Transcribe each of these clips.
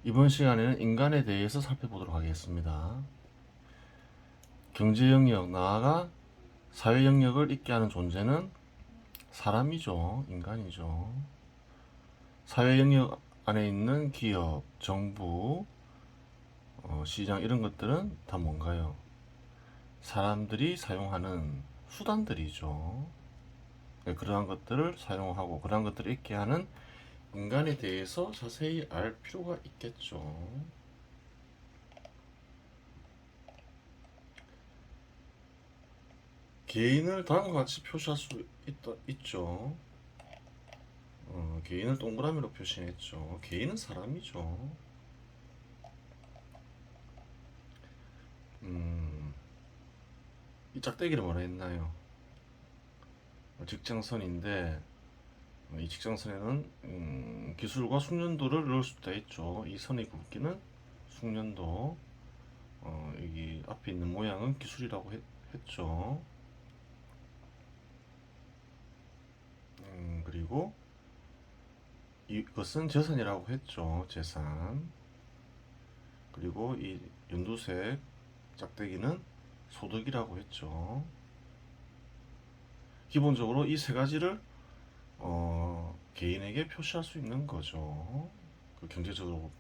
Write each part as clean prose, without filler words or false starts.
이번 시간에는 인간에 대해서 살펴보도록 하겠습니다. 경제 영역, 나아가 사회 영역을 있게 하는 존재는 사람이죠. 인간이죠. 사회 영역 안에 있는 기업, 정부, 시장 이런 것들은 다 뭔가요? 사람들이 사용하는 수단들이죠. 네, 그러한 것들을 사용하고 그러한 것들을 있게 하는 인간에 대해서 자세히 알 필요가 있겠죠. 개인을 다음과 같이 표시할 수 있죠. 개인을 동그라미로 표시했죠. 개인은 사람이죠. 이 짝대기를 뭐라 했나요? 직장선인데 이 직장선에는 기술과 숙련도를 넣을 수도 있죠. 이 선의 굵기는 숙련도, 여기 앞에 있는 모양은 기술이라고 했죠. 그리고 이것은 재산이라고 했죠. 재산. 그리고 이 연두색 짝대기는 소득이라고 했죠. 기본적으로 이 세 가지를 개인에게 표시할 수 있는 거죠. 그 경제적으로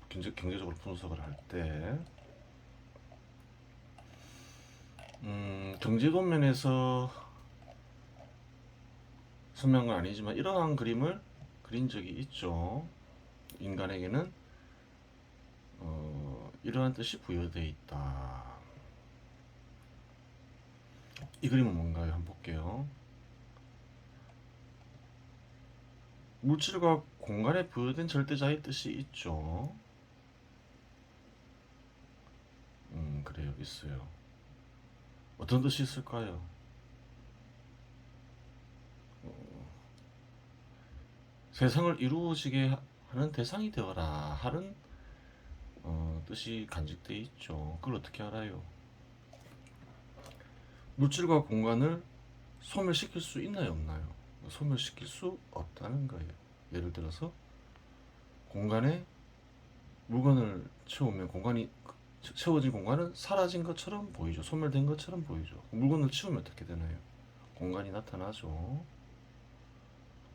분석을 할 때, 경제도 면에서 설명은 아니지만 이러한 그림을 그린 적이 있죠. 인간에게는 이러한 뜻이 부여되어 있다. 이 그림은 뭔가요? 한번 볼게요. 물질과 공간에 부여된 절대자의 뜻이 있죠. 그래요. 있어요. 어떤 뜻이 있을까요? 세상을 이루어지게 하는 대상이 되어라 하는 뜻이 간직되어 있죠. 그걸 어떻게 알아요? 물질과 공간을 소멸시킬 수 있나요, 없나요? 소멸시킬 수 없다는 거예요. 예를 들어서 공간에 물건을 채우면 채워진 공간은 사라진 것처럼 보이죠. 소멸된 것처럼 보이죠. 물건을 치우면 어떻게 되나요? 공간이 나타나죠.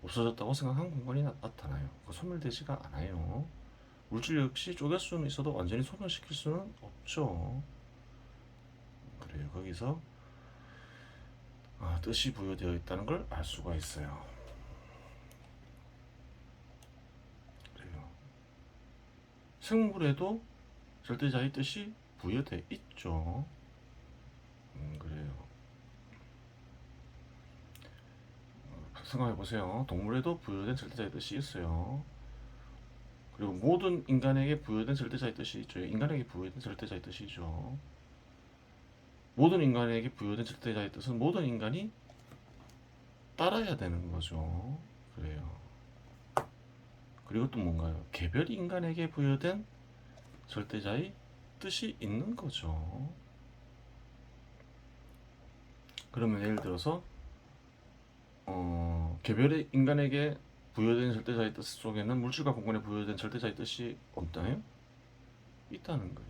없어졌다고 생각한 공간이 나타나요. 소멸되지가 않아요. 물질 역시 쪼갤 수는 있어도 완전히 소멸시킬 수는 없죠. 그래요. 거기서 뜻이 부여되어 있다는 걸 알 수가 있어요. 그래요. 생물에도 절대자의 뜻이 부여되어 있죠. 그래요. 생각해 보세요. 동물에도 부여된 절대자의 뜻이 있어요. 그리고 모든 인간에게 부여된 절대자의 뜻이 있죠. 인간에게 부여된 절대자의 뜻이죠. 모든 인간에게 부여된 절대자의 뜻은 모든 인간이 따라야 되는 거죠. 그래요. 그리고 또 뭔가요? 개별 인간에게 부여된 절대자의 뜻이 있는 거죠. 그러면 예를 들어서 개별의 인간에게 부여된 절대자의 뜻 속에는 물질과 공간에 부여된 절대자의 뜻이 없나요? 있다는 거예요.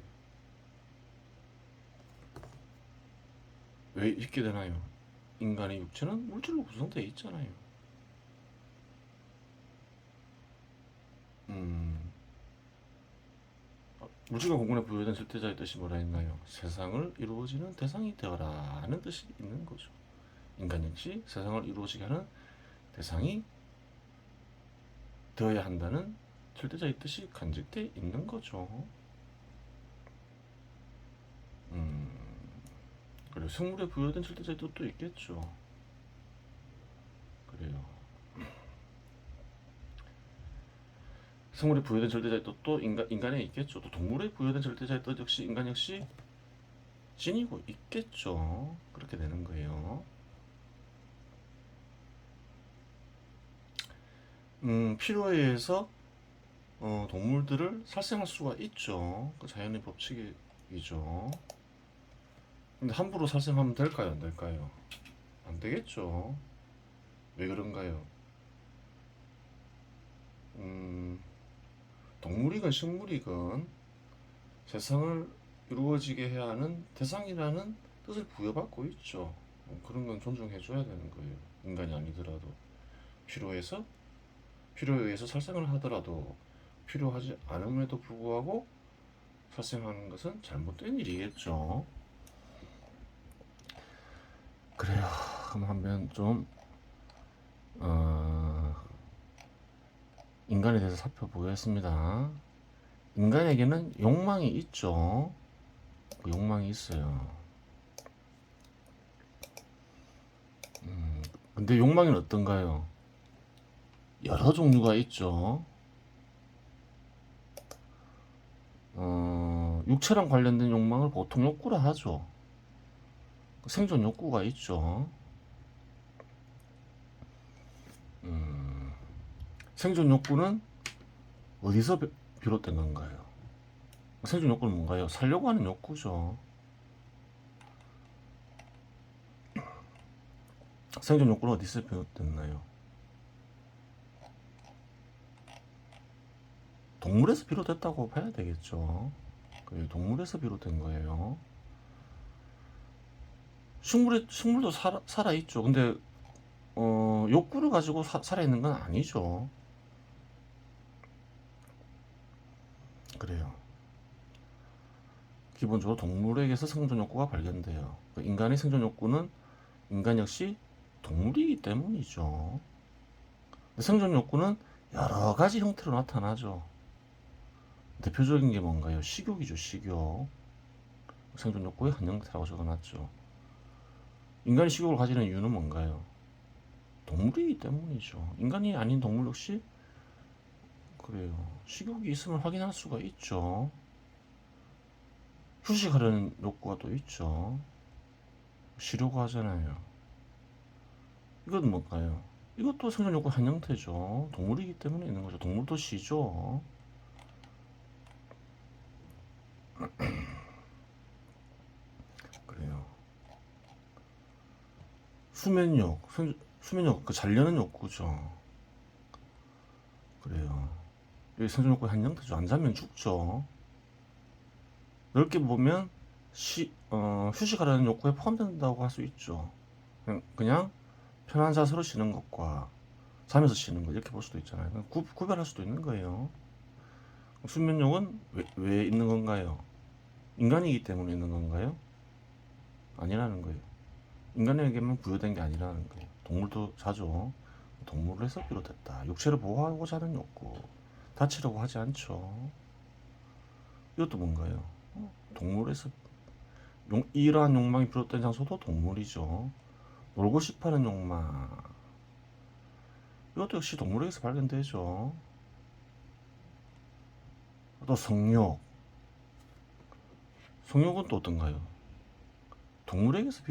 왜 있게 되나요? 인간의 육체는 물질로 구성되어 있잖아요. 물질과 공간에 부여된 절대자의 뜻이 뭐라 했나요? 세상을 이루어지는 대상이 되어라 하는 뜻이 있는 거죠. 인간 역시 세상을 이루어지게 하는 대상이 되어야 한다는 절대자의 뜻이 간직되어 있는 거죠. 음, 그리고 생물에 부여된 절대자의 뜻도 있겠죠. 그래요. 생물에 부여된 절대자의 뜻도 인간에 있겠죠. 또 동물에 부여된 절대자의 뜻 역시 인간 역시 지니고 있겠죠. 그렇게 되는 거예요. 필요에 의해서 동물들을 살생할 수가 있죠. 그 자연의 법칙이죠. 근데 함부로 살생하면 될까요? 안 될까요? 안 되겠죠. 왜 그런가요? 동물이건 식물이건 세상을 이루어지게 해야 하는 대상이라는 뜻을 부여받고 있죠. 그런 건 존중해줘야 되는 거예요. 인간이 아니더라도 필요에 의해서 살생을 하더라도 필요하지 않음에도 불구하고 살생하는 것은 잘못된 일이겠죠. 그래요. 그럼 한번 좀 인간에 대해서 살펴보겠습니다. 인간에게는 욕망이 있죠. 그 욕망이 있어요. 근데 욕망은 어떤가요? 여러 종류가 있죠. 육체랑 관련된 욕망을 보통 욕구라 하죠. 생존 욕구가 있죠. 생존 욕구는 어디서 비롯된 건가요? 생존 욕구는 뭔가요? 살려고 하는 욕구죠. 생존 욕구는 어디서 비롯됐나요? 동물에서 비롯됐다고 봐야 되겠죠. 동물에서 비롯된 거예요. 식물도 살아있죠. 근데 욕구를 가지고 살아있는 건 아니죠. 그래요. 기본적으로 동물에게서 생존 욕구가 발견돼요. 인간의 생존 욕구는 인간 역시 동물이기 때문이죠. 생존 욕구는 여러 가지 형태로 나타나죠. 대표적인 게 뭔가요? 식욕이죠, 식욕. 생존 욕구의 한 형태라고 적어놨죠. 인간이 식욕을 가지는 이유는 뭔가요? 동물이기 때문이죠. 인간이 아닌 동물 역시 그래요. 식욕이 있음을 확인할 수가 있죠. 휴식하려는 욕구가 또 있죠. 쉬려고 하잖아요. 이건 뭘까요? 이것도 생존 욕구 한 형태죠. 동물이기 때문에 있는 거죠. 동물도 쉬죠. 그래요. 수면욕, 수면욕, 그 자려는 욕구죠. 그래요. 여기 생존 욕구 한 형태죠. 안 자면 죽죠. 넓게 보면 휴식하려는 욕구에 포함된다고 할 수 있죠. 그냥 편한 자세로 쉬는 것과 자면서 쉬는 것 이렇게 볼 수도 있잖아요. 구별할 수도 있는 거예요. 수면욕은 왜 있는 건가요? 인간이기 때문에 있는 건가요? 아니라는 거예요. 인간에게만 부여된 게 아니라는 거예요. 동물도 자죠. 동물에서 비롯됐다. 육체를 보호하고자 하는 욕구. 다치려고 하지 않죠. 이것도 뭔가요? 동물에서 이러한 욕망이 비롯된 장소도 동물이죠. 놀고 싶어하는 욕망. 이것도 역시 동물에게서 발견되죠. 또 성욕. 성욕은 또 어떤가요? 동물에게서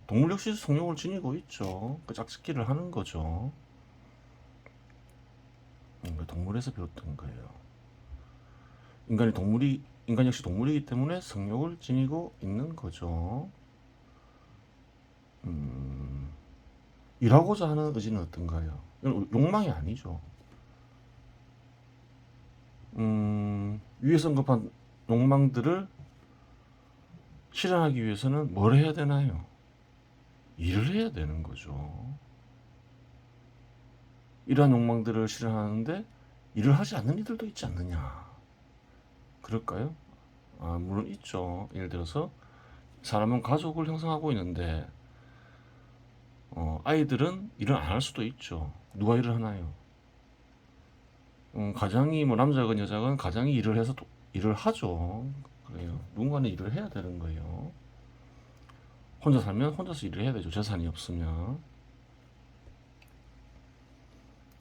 동물 역시 성욕을 지니고 있죠. 그 짝짓기를 하는 거죠. 동물에서 비롯된 거예요. 인간 역시 동물이기 때문에 성욕을 지니고 있는 거죠. 일하고자 하는 의지는 어떤가요? 욕망이 아니죠. 위에 언급한 욕망들을 실현하기 위해서는 뭘 해야 되나요? 일을 해야 되는 거죠. 이러한 욕망들을 실현하는데 일을 하지 않는 이들도 있지 않느냐? 그럴까요? 물론 있죠. 예를 들어서 사람은 가족을 형성하고 있는데 아이들은 일을 안 할 수도 있죠. 누가 일을 하나요? 가장이 뭐 남자건 여자건 가장이 일을 해서 일을 하죠. 그래요. 누군가는 일을 해야 되는 거예요. 혼자 살면 혼자서 일을 해야 되죠. 재산이 없으면.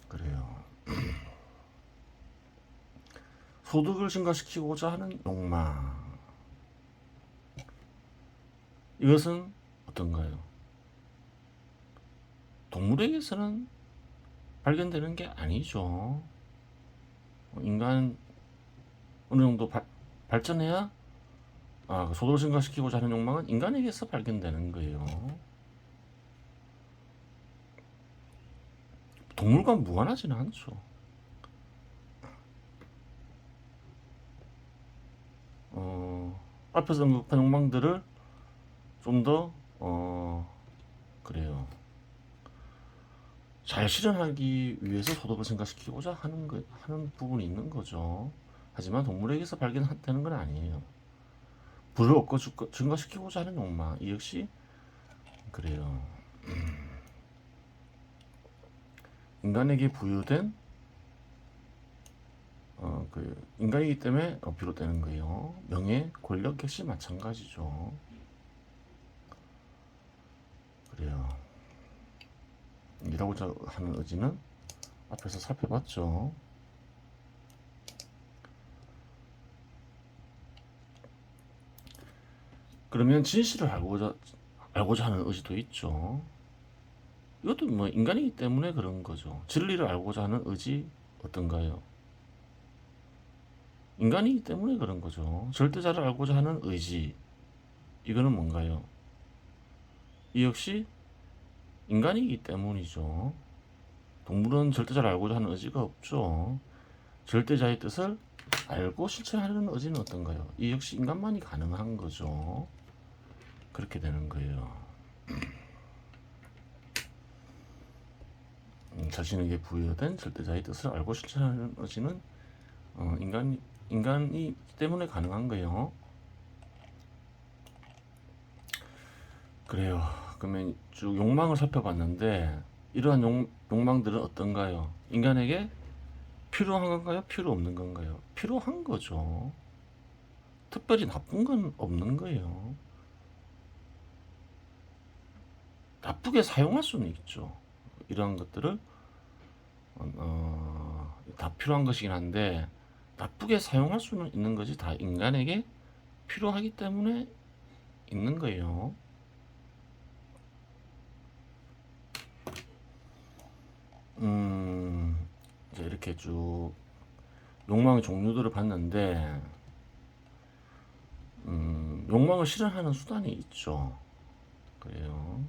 그래요. 소득을 증가시키고자 하는 욕망. 이것은 어떤가요? 동물에게서는 발견되는 게 아니죠. 인간 어느 정도 발전해야 소득을 증가시키고자 하는 욕망은 인간에게서 발견되는 거예요. 동물과 무관하지는 않죠. 앞에서 언급한 욕망들을 좀 더 그래요. 잘 실현하기 위해서 소득을 증가시키고자 하는 부분이 있는 거죠. 하지만 동물에게서 발견되는 건 아니에요. 부를 얻고 증가시키고자 하는 욕망, 이 역시 그래요. 인간에게 부여된 인간이기 때문에 비롯되는 거예요. 명예, 권력 역시 마찬가지죠. 그래요. 일하고자 하는 의지는 앞에서 살펴봤죠. 그러면 진실을 알고자 하는 의지도 있죠. 이것도 뭐 인간이기 때문에 그런 거죠. 진리를 알고자 하는 의지 어떤가요? 인간이기 때문에 그런 거죠. 절대자를 알고자 하는 의지, 이거는 뭔가요? 이 역시 인간이기 때문이죠. 동물은 절대자를 알고자 하는 의지가 없죠. 절대자의 뜻을 알고 실천하려는 의지는 어떤가요? 이 역시 인간만이 가능한 거죠. 그렇게 되는 거예요. 자신에게 부여된 절대자의 뜻을 알고 실천하는 의지는 인간이 때문에 가능한 거예요. 그래요. 그러면 쭉 욕망을 살펴봤는데 이러한 욕망들은 어떤가요? 인간에게 필요한 건가요? 필요 없는 건가요? 필요한 거죠. 특별히 나쁜 건 없는 거예요. 나쁘게 사용할 수는 있죠. 이러한 것들을 다 필요한 것이긴 한데 나쁘게 사용할 수는 있는 것이 다 인간에게 필요하기 때문에 있는 거예요. 이제 이렇게 쭉 욕망의 종류들을 봤는데 욕망을 실현하는 수단이 있죠. 그래요.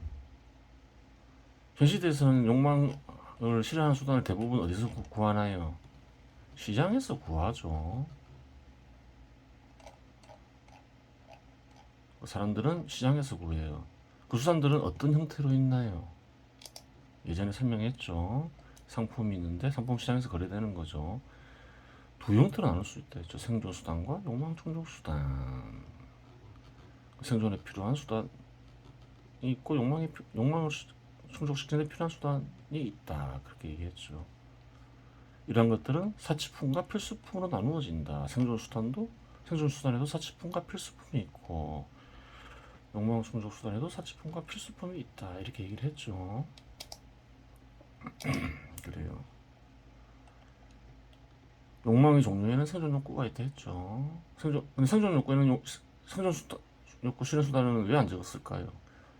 현 시대에서는 욕망을 실현하는 수단을 대부분 어디서 구하나요? 시장에서 구하죠. 사람들은 시장에서 구해요. 그 수단들은 어떤 형태로 있나요? 예전에 설명했죠. 상품이 있는데 상품 시장에서 거래되는 거죠. 두 형태로 나눌 수 있다 했죠. 생존 수단과 욕망 충족 수단. 생존에 필요한 수단이 있고 욕망을 충족시키는 데 필요한 수단이 있다. 그렇게 얘기했죠. 이러한 것들은 사치품과 필수품으로 나누어진다. 생존 수단에도 사치품과 필수품이 있고 욕망 충족 수단에도 사치품과 필수품이 있다. 이렇게 얘기를 했죠. 그래요. 욕망의 종류에는 생존 욕구가 있다 했죠. 생존 욕구에는 욕구 실현 수단은 왜 안 적었을까요?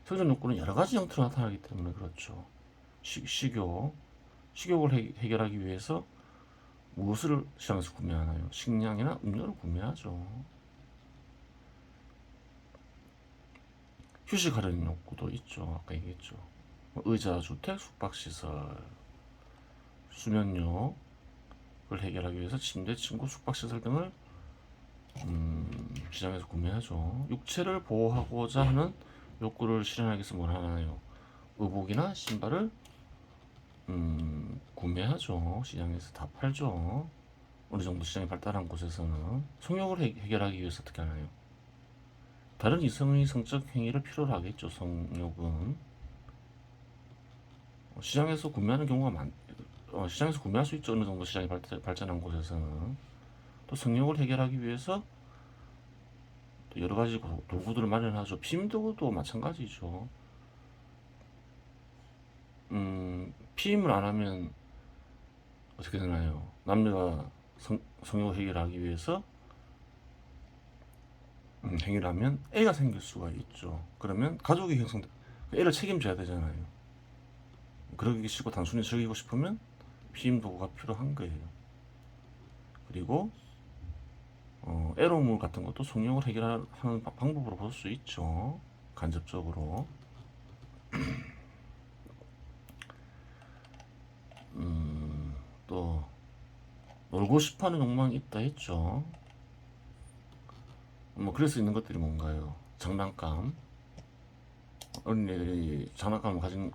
생존 욕구는 여러 가지 형태로 나타나기 때문에 그렇죠. 식욕을 해결하기 위해서 무엇을 시장에서 구매하나요? 식량이나 음료를 구매하죠. 휴식하려는 욕구도 있죠. 아까 얘기했죠. 의자, 주택, 숙박시설, 수면욕을 해결하기 위해서 침대, 침구, 숙박시설 등을 시장에서 구매하죠. 육체를 보호하고자 하는 욕구를 실현하기 위해서 뭘 하나요? 의복이나 신발을 구매하죠. 시장에서 다 팔죠. 어느 정도 시장이 발달한 곳에서는 성욕을 해결하기 위해서 어떻게 하나요? 다른 이성의 성적 행위를 필요로 하겠죠. 성욕은 시장에서 구매하는 경우가 시장에서 구매할 수 있죠. 어느 정도 시장이 발전한 곳에서는 또 성욕을 해결하기 위해서 또 여러 가지 도구들을 마련하죠. 피임도구도 마찬가지죠. 피임을 안 하면 어떻게 되나요? 남녀가 성욕을 해결하기 위해서 행위를 하면 애가 생길 수가 있죠. 그러면 가족이 형성돼 애를 책임져야 되잖아요. 그러기 싫고 단순히 즐기고 싶으면 피임 도구가 필요한 거예요. 그리고 에로물 같은 것도 성욕을 해결하는 방법으로 볼 수 있죠. 간접적으로. 또 놀고 싶어하는 욕망이 있다 했죠. 뭐 그럴 수 있는 것들이 뭔가요? 장난감. 어린이들이 장난감을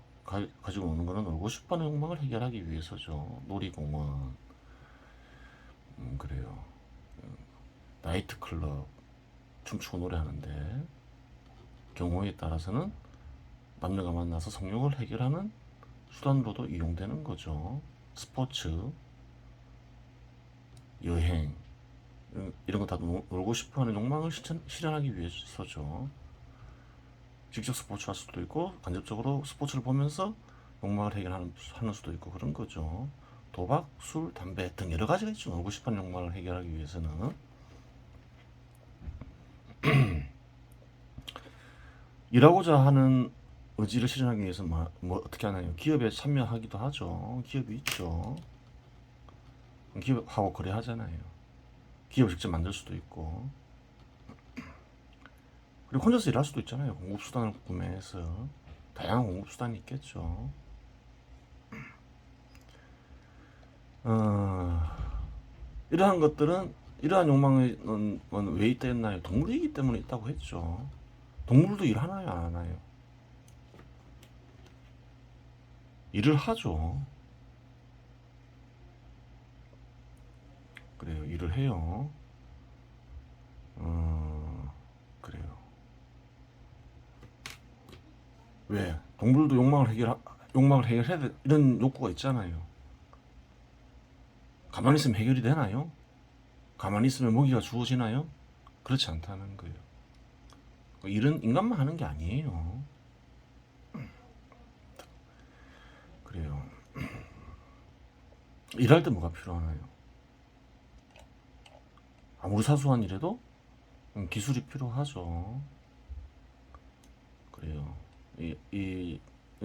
가지고 오는 거는 놀고 싶어하는 욕망을 해결하기 위해서죠. 놀이공원. 그래요. 나이트클럽. 춤추고 노래하는데 경우에 따라서는 남녀가 만나서 성욕을 해결하는 수단으로도 이용되는 거죠. 스포츠, 여행, 이런 거 다 놀고 싶어하는 욕망을 실현하기 위해서죠. 직접 스포츠 할 수도 있고 간접적으로 스포츠를 보면서 욕망을 해결하는 수도 있고 그런 거죠. 도박, 술, 담배 등 여러 가지가 있죠. 놀고 싶어하는 욕망을 해결하기 위해서는. 일하고자 하는 의지를 실현하기 위해서 뭐 어떻게 하나요? 기업에 참여하기도 하죠. 기업이 있죠. 기업하고 거래하잖아요. 기업을 직접 만들 수도 있고, 그리고 혼자서 일할 수도 있잖아요. 공급수단을 구매해서. 다양한 공급수단이 있겠죠. 이러한 것들은, 이러한 욕망은 왜 있다 했나요? 동물이기 때문에 있다고 했죠. 동물도 일하나요? 안 하나요? 일을 하죠. 그래요. 일을 해요. 그래요. 왜? 동물도 욕망을 해결해야 돼. 이런 욕구가 있잖아요. 가만히 있으면 해결이 되나요? 가만히 있으면 먹이가 주어지나요? 그렇지 않다는 거예요. 일은 인간만 하는 게 아니에요. 그래요. 일할 때 뭐가 필요하나요? 아무리 사소한 일에도 기술이 필요하죠. 그래요. 이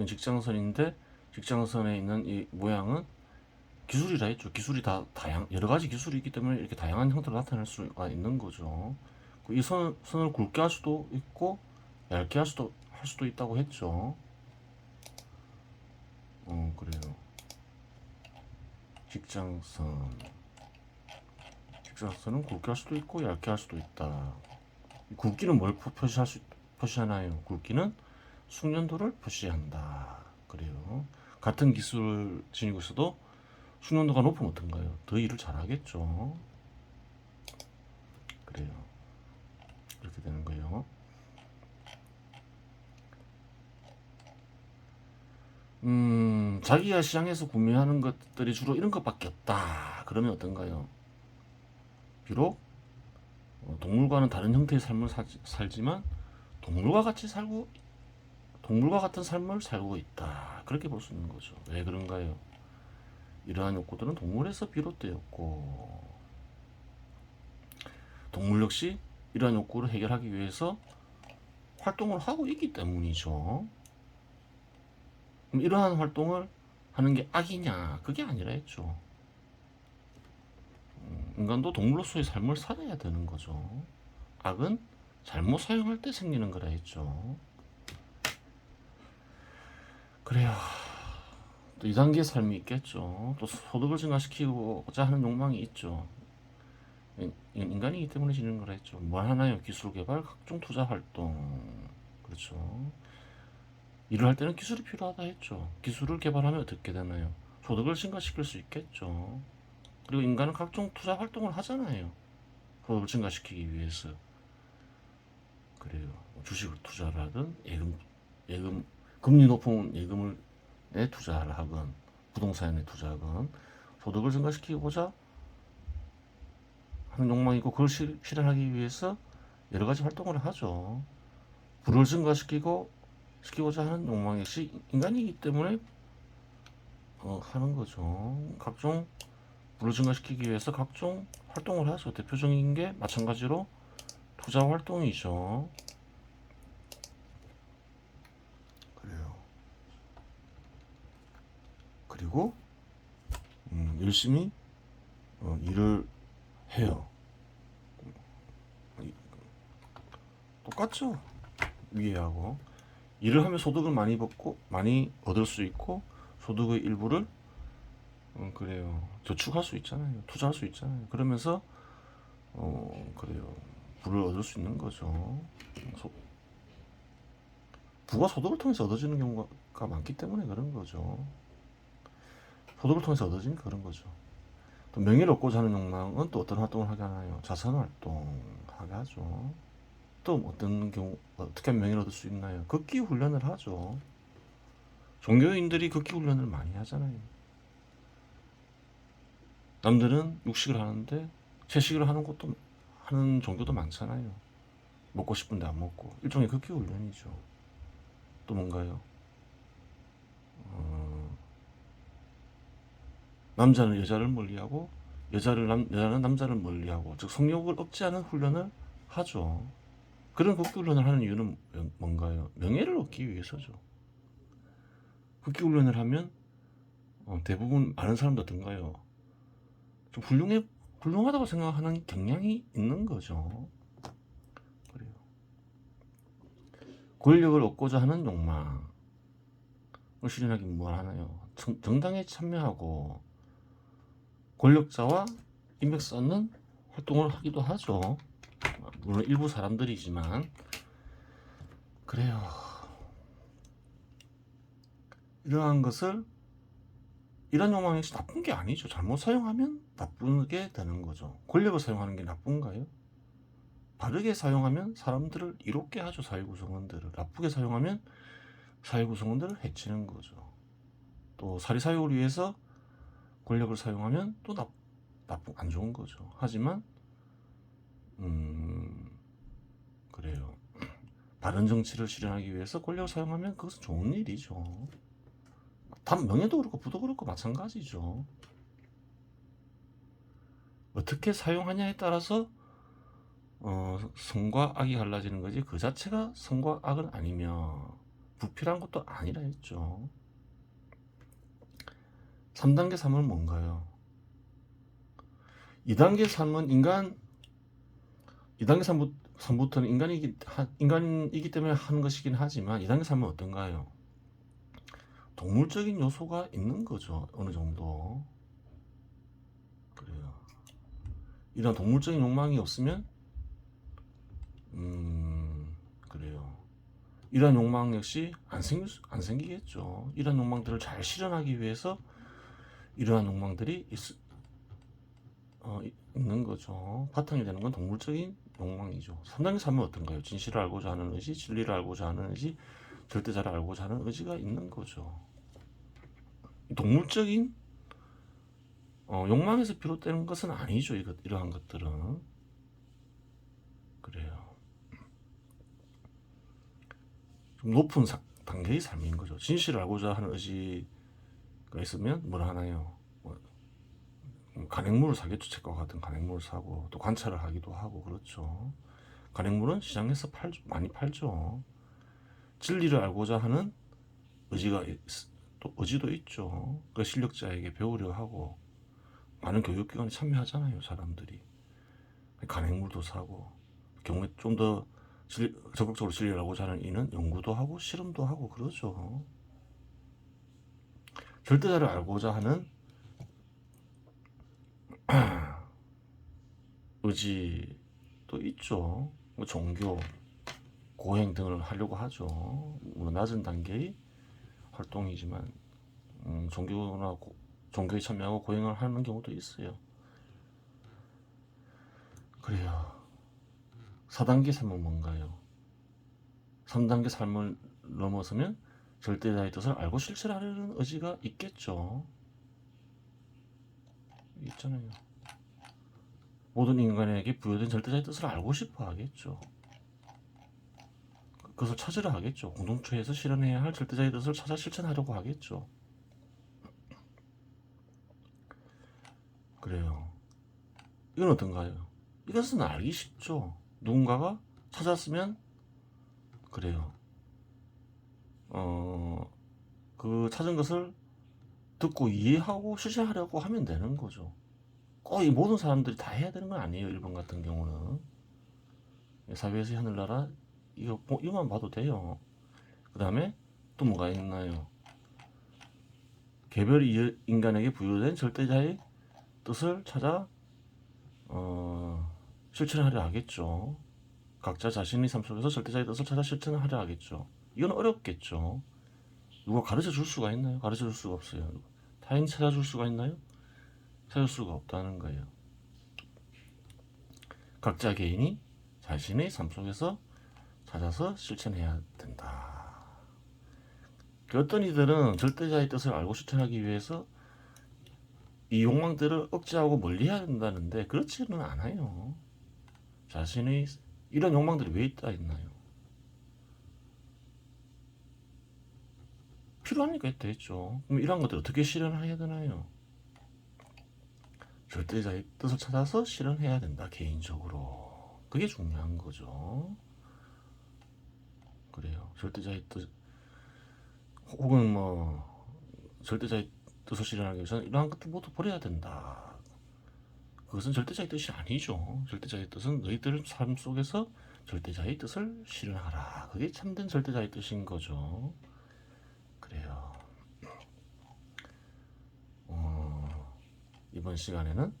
직장선인데 직장선에 있는 이 모양은 기술이라 했죠. 기술이 다 여러 가지 기술이 있기 때문에 이렇게 다양한 형태로 나타낼 수가 있는 거죠. 이 선을 굵게 할 수도 있고 얇게 할 수도 있다고 했죠. 그래요. 직장선은 굵게 할 수도 있고 얇게 할 수도 있다. 굵기는 뭘 표시하나요? 굵기는 숙련도를 표시한다. 그래요. 같은 기술을 지니고 있어도 숙련도가 높으면 어떤가요? 더 일을 잘하겠죠. 그래요. 그렇게 되는 거예요. 자기가 시장에서 구매하는 것들이 주로 이런 것밖에 없다. 그러면 어떤가요? 비록 동물과는 다른 형태의 삶을 살지만 동물과 같은 삶을 살고 있다. 그렇게 볼 수 있는 거죠. 왜 그런가요? 이러한 욕구들은 동물에서 비롯되었고, 동물 역시 이러한 욕구를 해결하기 위해서 활동을 하고 있기 때문이죠. 그럼 이러한 활동을 하는 게 악이냐? 그게 아니라 했죠. 인간도 동물로서의 삶을 살아야 되는 거죠. 악은 잘못 사용할 때 생기는 거라 했죠. 그래요. 또 2단계 삶이 있겠죠. 또 소득을 증가시키고자 하는 욕망이 있죠. 인간이기 때문에 지는 거라 했죠. 뭘 하나요? 기술 개발, 각종 투자 활동. 그렇죠. 일을 할 때는 기술이 필요하다 했죠. 기술을 개발하면 어떻게 되나요? 소득을 증가시킬 수 있겠죠. 그리고 인간은 각종 투자 활동을 하잖아요. 소득을 증가시키기 위해서. 그래요. 주식을 투자를 하든 금리 높은 예금을 투자를 하건 부동산에 투자하건 소득을 증가시키고자 하는 욕망이 있고 그걸 실현하기 위해서 여러 가지 활동을 하죠. 부를 증가시키고자 하는 욕망 역시 인간이기 때문에 하는 거죠. 각종 부를 증가시키기 위해서 각종 활동을 하죠. 대표적인 게 마찬가지로 투자 활동이죠. 그래요. 그리고 열심히 일을 해요. 똑같죠. 위에하고 일을 하면 소득을 많이 얻을 수 있고 소득의 일부를 그래요. 저축할 수 있잖아요. 투자할 수 있잖아요. 그러면서 그래요. 부를 얻을 수 있는 거죠. 부가 소득을 통해서 얻어지는 경우가 많기 때문에 그런 거죠. 소득을 통해서 얻어지니까 그런 거죠. 또 명예를 얻고자 하는 욕망은 또 어떤 활동을 하게 하나요? 자선 활동하게 하죠. 또 어떤 경우 어떻게 하면 명예를 얻을 수 있나요? 걷기 훈련을 하죠. 종교인들이 걷기 훈련을 많이 하잖아요. 남들은 육식을 하는데 채식을 하는 종교도 많잖아요. 먹고 싶은데 안 먹고 일종의 걷기 훈련이죠. 또 뭔가요? 남자는 여자를 멀리하고 여자는 남자를 멀리하고 즉 성욕을 억제하는 훈련을 하죠. 그런 걷기 훈련을 하는 이유는 뭔가요? 명예를 얻기 위해서죠. 걷기 훈련을 하면 대부분 많은 사람도 어떤가요? 좀 훌륭하다고 생각하는 경향이 있는 거죠. 그래요. 권력을 얻고자 하는 욕망을 실현하기 뭐 하나요? 정당에 참여하고 권력자와 인맥 쌓는 활동을 하기도 하죠. 물론 일부 사람들이지만 그래요. 이러한 욕망 역시 나쁜 게 아니죠. 잘못 사용하면 나쁘게 되는 거죠. 권력을 사용하는 게 나쁜가요? 바르게 사용하면 사람들을 이롭게 하죠. 사회구성원들을. 나쁘게 사용하면 사회구성원들을 해치는 거죠. 또 사리사욕을 위해서 권력을 사용하면 또 안 좋은 거죠. 하지만 그래요. 바른 정치를 실현하기 위해서 권력을 사용하면 그것은 좋은 일이죠. 명예도 그렇고 부도 그렇고 마찬가지죠. 어떻게 사용하냐에 따라서 선과 악이 갈라지는 거지 그 자체가 선과 악은 아니며 부필한 것도 아니라 했죠. 3단계 삶은 뭔가요? 2단계 삶은 2단계 삶부터는 인간이기 때문에 하는 것이긴 하지만 2단계 삶은 어떤가요? 동물적인 요소가 있는 거죠. 어느 정도. 그래요. 이런 동물적인 욕망이 없으면 그래요. 이런 욕망 역시 안 생기겠죠. 이런 욕망들을 잘 실현하기 위해서 이러한 욕망들이 있는 거죠. 바탕이 되는 건 동물적인 욕망이죠. 3단계 삶은 어떤가요? 진실을 알고자 하는 의지, 진리를 알고자 하는 의지, 절대자를 알고자 하는 의지가 있는 거죠. 동물적인 욕망에서 비롯되는 것은 아니죠. 이러한 것들은. 그래요. 좀 높은 단계의 삶인 거죠. 진실을 알고자 하는 의지가 있으면 뭘 하나요? 간행물을 사겠죠. 책과 같은 간행물을 사고 또 관찰을 하기도 하고 그렇죠. 간행물은 시장에서 많이 팔죠. 진리를 알고자 하는 의지도 있죠. 그 실력자에게 배우려 하고 많은 교육기관에 참여하잖아요. 사람들이 간행물도 사고 경우에 좀 더 적극적으로 진리를 알고자 하는 이는 연구도 하고 실험도 하고 그러죠. 절대자를 알고자 하는 의지도 있죠. 종교, 고행 등을 하려고 하죠. 물론 낮은 단계의 활동이지만 종교에 참여하고 고행을 하는 경우도 있어요. 그래요. 4단계 삶은 뭔가요? 3단계 삶을 넘어서면 절대자의 뜻을 알고 실천하려는 의지가 있겠죠. 있잖아요. 모든 인간에게 부여된 절대자의 뜻을 알고 싶어 하겠죠. 그것을 찾으려 하겠죠. 공동체에서 실현해야 할 절대자의 뜻을 찾아 실천하려고 하겠죠. 그래요. 이건 어떤가요? 이것은 알기 쉽죠. 누군가가 찾았으면 그래요. 그 찾은 것을 듣고 이해하고 실천하려고 하면 되는 거죠. 꼭 이 모든 사람들이 다 해야 되는 건 아니에요. 일본 같은 경우는 사회에서 하늘나라 이거만 봐도 돼요. 그 다음에 또 뭐가 있나요? 개별 인간에게 부여된 절대자의 뜻을 찾아 실천하려 하겠죠. 각자 자신의 삶 속에서 절대자의 뜻을 찾아 실천하려 하겠죠. 이건 어렵겠죠. 누가 가르쳐 줄 수가 있나요? 가르쳐 줄 수가 없어요. 타인이 찾아줄 수가 있나요? 찾을 수가 없다는 거예요. 각자 개인이 자신의 삶 속에서 찾아서 실천해야 된다. 어떤 이들은 절대자의 뜻을 알고 실천하기 위해서 이 욕망들을 억제하고 멀리해야 된다는데 그렇지는 않아요. 자신의 이런 욕망들이 왜 있다 있나요? 필요하니까 있다 했죠. 그럼 이런 것들 어떻게 실현해야 되나요? 절대자의 뜻을 찾아서 실현해야 된다. 개인적으로. 그게 중요한 거죠. 그래요. 절대자의 뜻 혹은 뭐 절대자의 뜻을 실현하기 위해서는 이러한 것들 모두 버려야 된다. 그것은 절대자의 뜻이 아니죠. 절대자의 뜻은 너희들 삶 속에서 절대자의 뜻을 실현하라. 그게 참된 절대자의 뜻인 거죠. 그래요. 이번 시간에는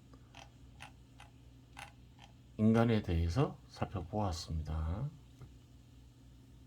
인간에 대해서 살펴보았습니다.